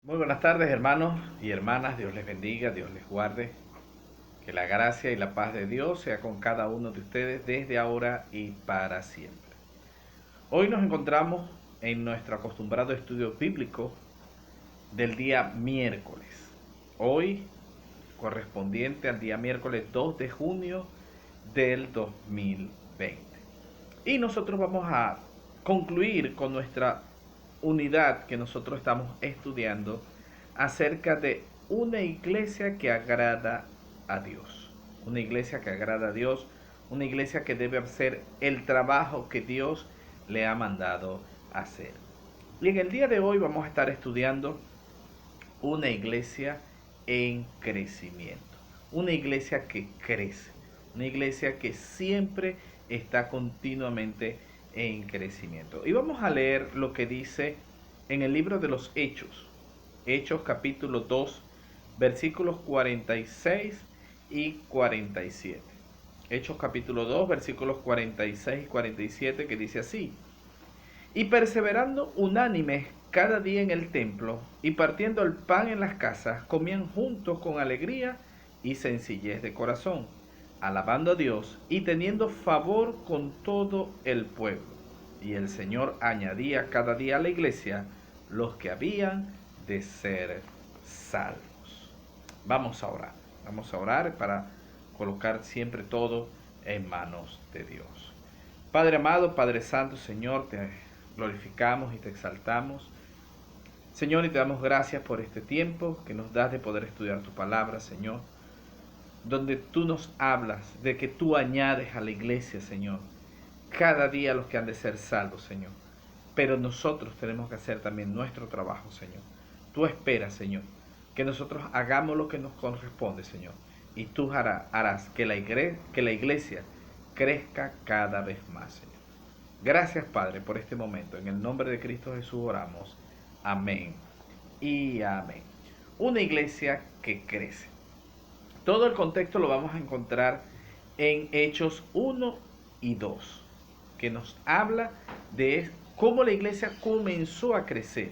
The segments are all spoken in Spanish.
Muy buenas tardes, hermanos y hermanas. Dios les bendiga, Dios les guarde. Que la gracia y la paz de Dios sea con cada uno de ustedes desde ahora y para siempre. Hoy nos encontramos en nuestro acostumbrado estudio bíblico del día miércoles. Hoy correspondiente al día miércoles 2 de junio del 2020. Y nosotros vamos a concluir con nuestra unidad que nosotros estamos estudiando acerca de una iglesia que agrada a Dios. Una iglesia que agrada a Dios, una iglesia que debe hacer el trabajo que Dios le ha mandado hacer. Y en el día de hoy vamos a estar estudiando una iglesia en crecimiento. Una iglesia que crece. Una iglesia que siempre está continuamente en crecimiento. Y vamos a leer lo que dice en el libro de los Hechos. Hechos capítulo 2, versículos 46 y 47. Hechos capítulo 2, versículos 46 y 47, que dice así: y perseverando unánimes cada día en el templo y partiendo el pan en las casas, comían juntos con alegría y sencillez de corazón, alabando a Dios y teniendo favor con todo el pueblo. Y el Señor añadía cada día a la iglesia los que habían de ser salvos. Vamos a orar para colocar siempre todo en manos de Dios. Padre amado, Padre Santo, Señor, te glorificamos y te exaltamos. Señor, y te damos gracias por este tiempo que nos das de poder estudiar tu palabra, Señor, donde tú nos hablas de que tú añades a la iglesia, Señor, cada día los que han de ser salvos, Señor. Pero nosotros tenemos que hacer también nuestro trabajo, Señor. Tú esperas, Señor, que nosotros hagamos lo que nos corresponde, Señor. Y tú harás que la iglesia crezca cada vez más, Señor. Gracias, Padre, por este momento. En el nombre de Cristo Jesús oramos. Amén y amén. Una iglesia que crece. Todo el contexto lo vamos a encontrar en Hechos 1 y 2, que nos habla de cómo la iglesia comenzó a crecer.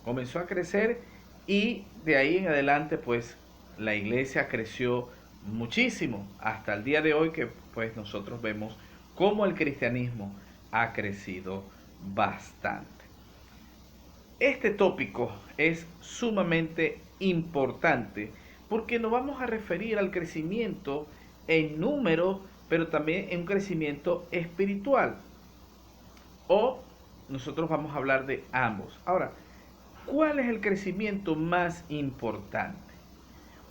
Comenzó a crecer y de ahí en adelante, pues, la iglesia creció muchísimo hasta el día de hoy, que pues nosotros vemos cómo el cristianismo ha crecido bastante. Este tópico es sumamente importante porque nos vamos a referir al crecimiento en número, pero también en un crecimiento espiritual. O nosotros vamos a hablar de ambos. Ahora, ¿cuál es el crecimiento más importante?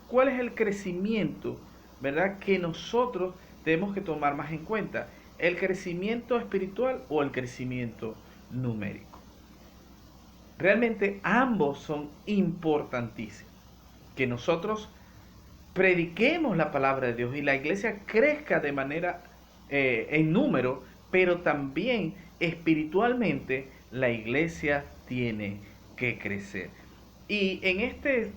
¿Cuál es el crecimiento, verdad, que nosotros tenemos que tomar más en cuenta? ¿El crecimiento espiritual o el crecimiento numérico? Realmente ambos son importantísimos. Que nosotros prediquemos la palabra de Dios y la iglesia crezca de manera en número, pero también espiritualmente la iglesia tiene que crecer. Y en este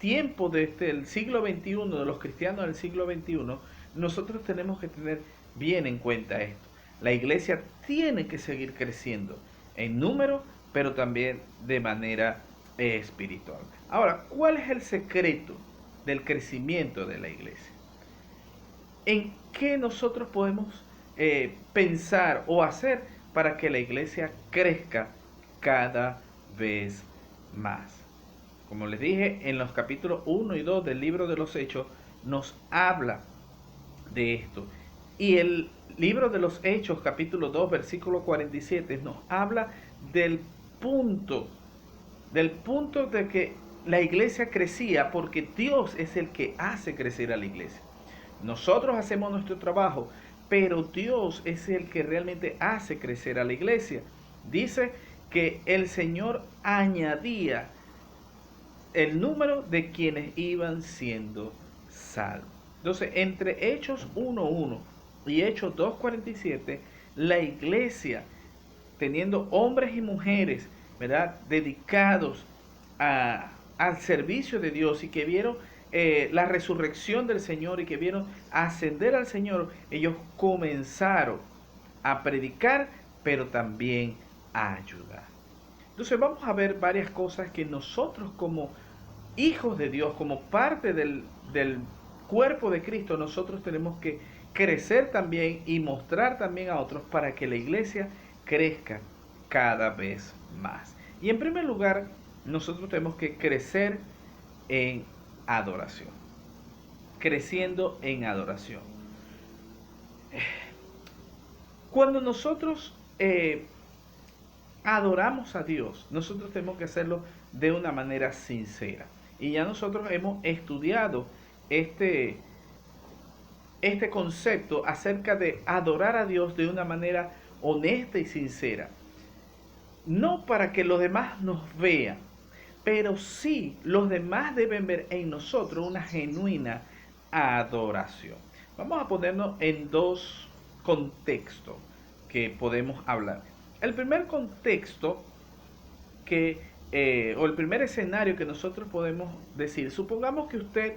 tiempo del siglo XXI, de los cristianos del siglo XXI, nosotros tenemos que tener bien en cuenta esto. La iglesia tiene que seguir creciendo en número, pero también de manera espiritual. Ahora, ¿cuál es el secreto del crecimiento de la iglesia? ¿En qué nosotros podemos pensar o hacer para que la iglesia crezca cada vez más? Como les dije, en los capítulos 1 y 2 del libro de los Hechos nos habla de esto. Y el libro de los Hechos, capítulo 2, versículo 47, nos habla del punto de que la iglesia crecía porque Dios es el que hace crecer a la iglesia. Nosotros hacemos nuestro trabajo, pero Dios es el que realmente hace crecer a la iglesia. Dice que el Señor añadía el número de quienes iban siendo salvos. Entonces, entre Hechos 1:1 y Hechos 2:47, la iglesia, teniendo hombres y mujeres, ¿verdad?, dedicados al servicio de Dios y que vieron la resurrección del Señor y que vieron ascender al Señor, ellos comenzaron a predicar, pero también a ayudar. Entonces vamos a ver varias cosas que nosotros como hijos de Dios, como parte del cuerpo de Cristo, nosotros tenemos que crecer también y mostrar también a otros para que la iglesia crezca cada vez más. Y en primer lugar, nosotros tenemos que crecer en adoración. Creciendo en adoración. Cuando nosotros adoramos a Dios, nosotros tenemos que hacerlo de una manera sincera. Y ya nosotros hemos estudiado este concepto acerca de adorar a Dios de una manera honesta y sincera. No para que los demás nos vean, pero sí los demás deben ver en nosotros una genuina adoración. Vamos a ponernos en dos contextos que podemos hablar. El primer contexto o el primer escenario que nosotros podemos decir, supongamos que usted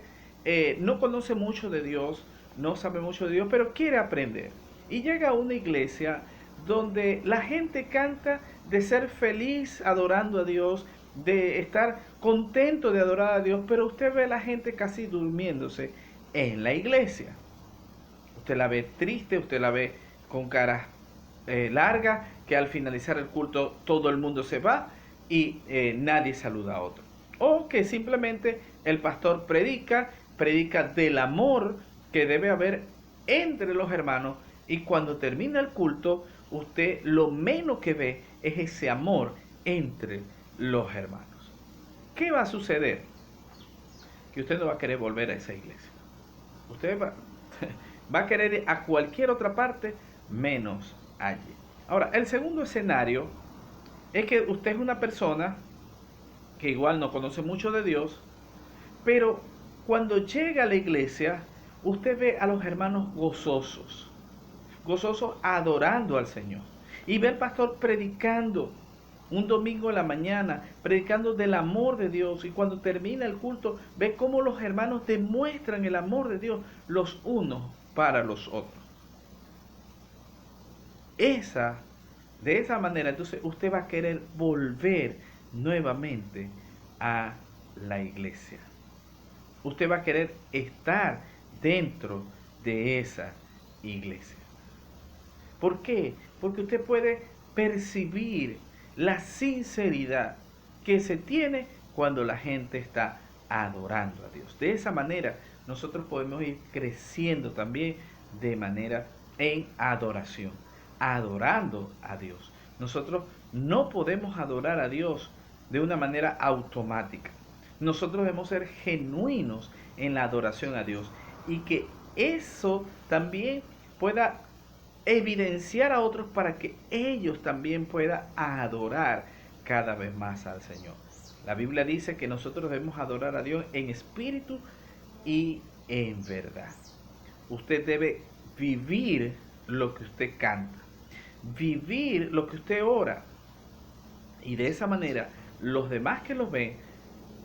no conoce mucho de Dios, no sabe mucho de Dios, pero quiere aprender. Y llega a una iglesia donde la gente canta de ser feliz adorando a Dios, de estar contento de adorar a Dios, pero usted ve a la gente casi durmiéndose en la iglesia. Usted la ve triste, usted la ve con caras largas, que al finalizar el culto todo el mundo se va y nadie saluda a otro. O que simplemente el pastor predica del amor que debe haber entre los hermanos, y cuando termina el culto, usted lo menos que ve es ese amor entre los hermanos. ¿Qué va a suceder? Que usted no va a querer volver a esa iglesia. Usted va a querer ir a cualquier otra parte menos allí. Ahora, el segundo escenario es que usted es una persona que igual no conoce mucho de Dios, pero cuando llega a la iglesia, usted ve a los hermanos gozosos adorando al Señor. Y ve al pastor predicando un domingo en la mañana, predicando del amor de Dios. Y cuando termina el culto, ve cómo los hermanos demuestran el amor de Dios los unos para los otros. De esa manera, entonces usted va a querer volver nuevamente a la iglesia. Usted va a querer estar dentro de esa iglesia. ¿Por qué? Porque usted puede percibir la sinceridad que se tiene cuando la gente está adorando a Dios. De esa manera, nosotros podemos ir creciendo también de manera en adoración, adorando a Dios. Nosotros no podemos adorar a Dios de una manera automática. Nosotros debemos ser genuinos en la adoración a Dios, y que eso también pueda evidenciar a otros para que ellos también puedan adorar cada vez más al Señor. La Biblia dice que nosotros debemos adorar a Dios en espíritu y en verdad. Usted debe vivir lo que usted canta, vivir lo que usted ora, y de esa manera los demás que los ven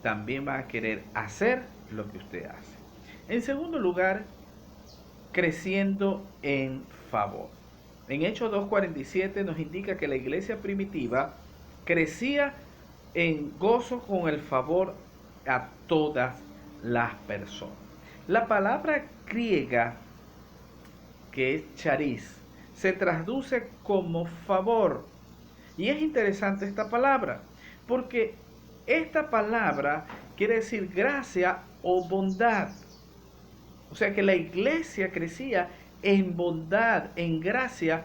también van a querer hacer lo que usted hace. En segundo lugar, creciendo en favor. En Hechos 2:47 nos indica que la iglesia primitiva crecía en gozo con el favor a todas las personas. La palabra griega, que es charis, se traduce como favor. Y es interesante esta palabra, porque esta palabra quiere decir gracia o bondad. O sea que la iglesia crecía en bondad, en gracia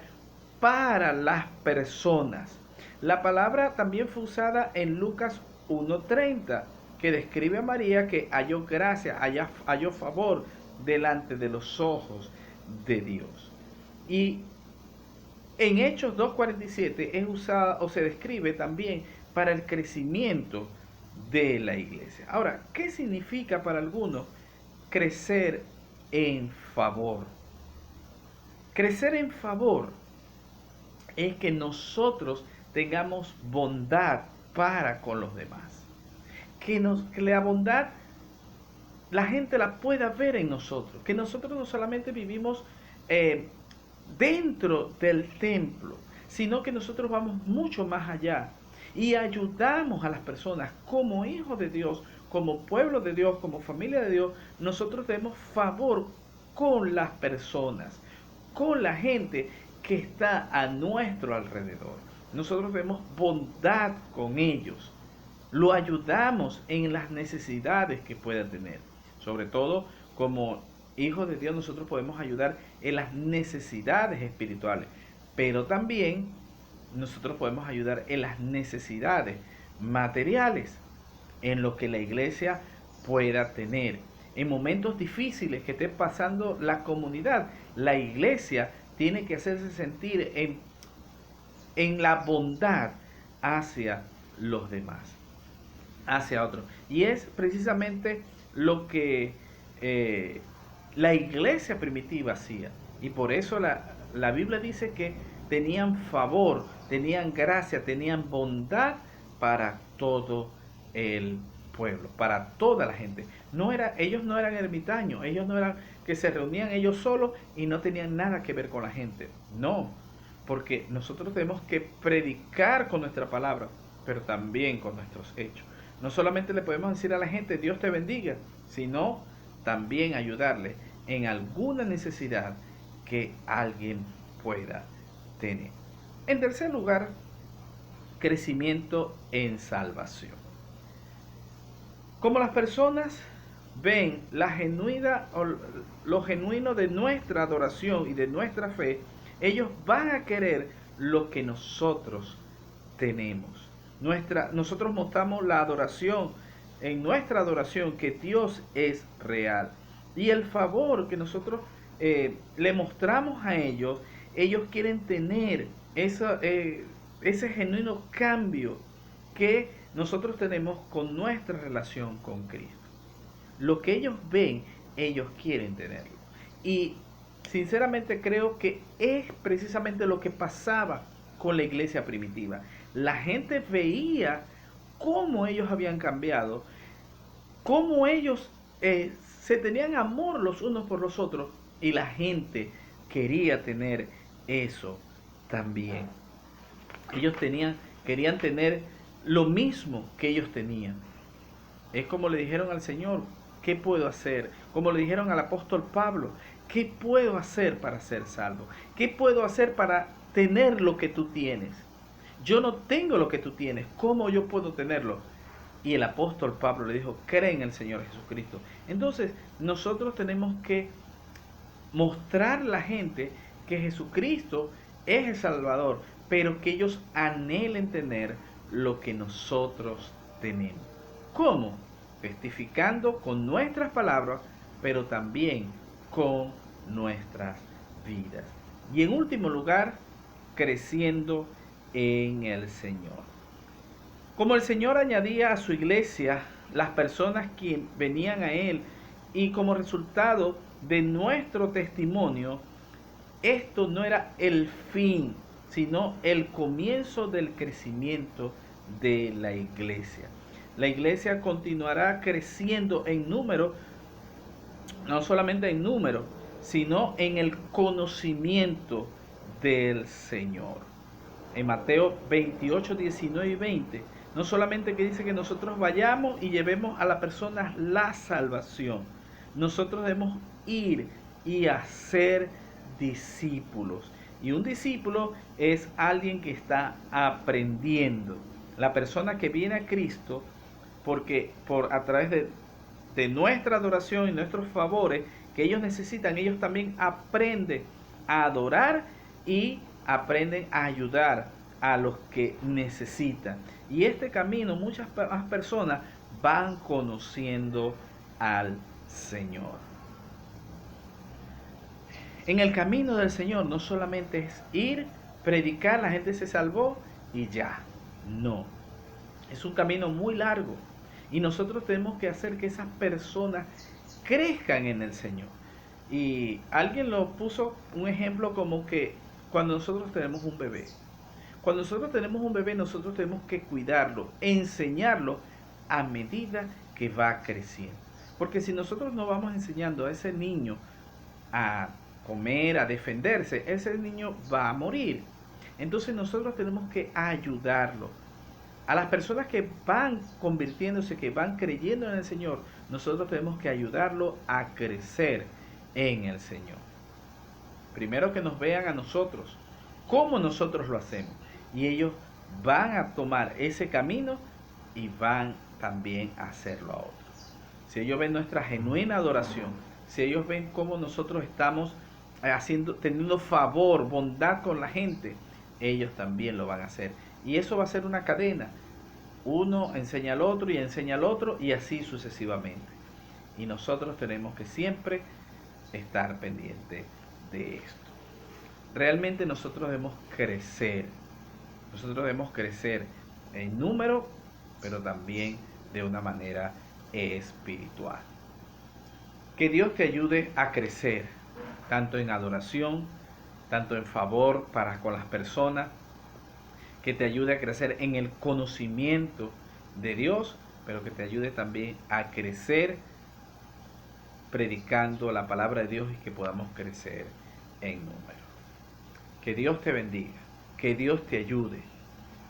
para las personas. La palabra también fue usada en Lucas 1:30, que describe a María que halló gracia, halló favor delante de los ojos de Dios. Y en Hechos 2:47 es usada o se describe también para el crecimiento de la iglesia. Ahora, ¿qué significa para algunos crecer en favor? Crecer en favor es que nosotros tengamos bondad para con los demás. Que la bondad la gente la pueda ver en nosotros. Que nosotros no solamente vivimos dentro del templo, sino que nosotros vamos mucho más allá. y ayudamos a las personas como hijos de Dios, como pueblo de Dios, como familia de Dios, nosotros debemos favor con las personas, con la gente que está a nuestro alrededor. Nosotros vemos bondad con ellos, lo ayudamos en las necesidades que pueda tener. Sobre todo como hijos de Dios nosotros podemos ayudar en las necesidades espirituales, pero también nosotros podemos ayudar en las necesidades materiales, en lo que la iglesia pueda tener. En momentos difíciles que esté pasando la comunidad, la iglesia tiene que hacerse sentir en la bondad hacia los demás, hacia otros. Y es precisamente lo que la iglesia primitiva hacía. Y por eso la Biblia dice que tenían favor, tenían gracia, tenían bondad para todo el pueblo, para toda la gente. Ellos no eran ermitaños, ellos no eran que se reunían ellos solos y no tenían nada que ver con la gente. No, porque nosotros tenemos que predicar con nuestra palabra, pero también con nuestros hechos. No solamente le podemos decir a la gente Dios te bendiga, sino también ayudarle en alguna necesidad que alguien pueda tener. En tercer lugar, crecimiento en salvación. Como las personas ven lo genuino de nuestra adoración y de nuestra fe, ellos van a querer lo que nosotros tenemos. Nosotros mostramos la adoración, en nuestra adoración, que Dios es real. Y el favor que nosotros le mostramos a ellos, ellos quieren tener ese genuino cambio que nosotros tenemos con nuestra relación con Cristo. Lo que ellos ven, ellos quieren tenerlo. Y sinceramente creo que es precisamente lo que pasaba con la iglesia primitiva. La gente veía cómo ellos habían cambiado, cómo ellos se tenían amor los unos por los otros, y la gente quería tener eso también. Ellos querían tener lo mismo que ellos tenían. Es como le dijeron al Señor, ¿qué puedo hacer? Como le dijeron al apóstol Pablo, ¿qué puedo hacer para ser salvo? ¿Qué puedo hacer para tener lo que tú tienes? Yo no tengo lo que tú tienes, ¿cómo yo puedo tenerlo? Y el apóstol Pablo le dijo, cree en el Señor Jesucristo. Entonces, nosotros tenemos que mostrar a la gente que Jesucristo es el Salvador, pero que ellos anhelen tener lo que nosotros tenemos. ¿Cómo? Testificando con nuestras palabras, pero también con nuestras vidas. Y en último lugar, creciendo en el Señor. Como el Señor añadía a su iglesia las personas que venían a Él, y como resultado de nuestro testimonio, esto no era el fin, sino el comienzo del crecimiento de la iglesia. La iglesia continuará creciendo en número, no solamente en número, sino en el conocimiento del Señor. En Mateo 28, 19 y 20, no solamente que dice que nosotros vayamos y llevemos a la persona la salvación, nosotros debemos ir y hacer discípulos. Y un discípulo es alguien que está aprendiendo. La persona que viene a Cristo, porque a través de nuestra adoración y nuestros favores que ellos necesitan, ellos también aprenden a adorar y aprenden a ayudar a los que necesitan. Y este camino muchas más personas van conociendo al Señor. En el camino del Señor no solamente es ir, predicar, la gente se salvó y ya. No. Es un camino muy largo. Y nosotros tenemos que hacer que esas personas crezcan en el Señor. Y alguien lo puso un ejemplo como que cuando nosotros tenemos un bebé. Cuando nosotros tenemos un bebé, nosotros tenemos que cuidarlo, enseñarlo a medida que va creciendo. Porque si nosotros no vamos enseñando a ese niño a comer, a defenderse, ese niño va a morir. Entonces nosotros tenemos que ayudarlo A las personas que van convirtiéndose, que van creyendo en el Señor, nosotros tenemos que ayudarlo a crecer en el Señor. Primero que nos vean a nosotros, cómo nosotros lo hacemos. Y ellos van a tomar ese camino y van también a hacerlo a otros. Si ellos ven nuestra genuina adoración, si ellos ven cómo nosotros estamos teniendo favor, bondad con la gente, ellos también lo van a hacer. Y eso va a ser una cadena. Uno enseña al otro y enseña al otro y así sucesivamente. Y nosotros tenemos que siempre estar pendientes de esto. Realmente nosotros debemos crecer. Nosotros debemos crecer en número, pero también de una manera espiritual. Que Dios te ayude a crecer, tanto en adoración, tanto en favor para con las personas, que te ayude a crecer en el conocimiento de Dios, pero que te ayude también a crecer predicando la palabra de Dios y que podamos crecer en número. Que Dios te bendiga, que Dios te ayude,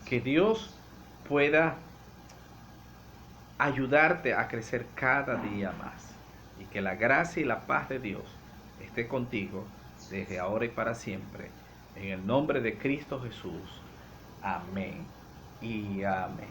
que Dios pueda ayudarte a crecer cada día más y que la gracia y la paz de Dios esté contigo desde ahora y para siempre. En el nombre de Cristo Jesús. Amén y amén.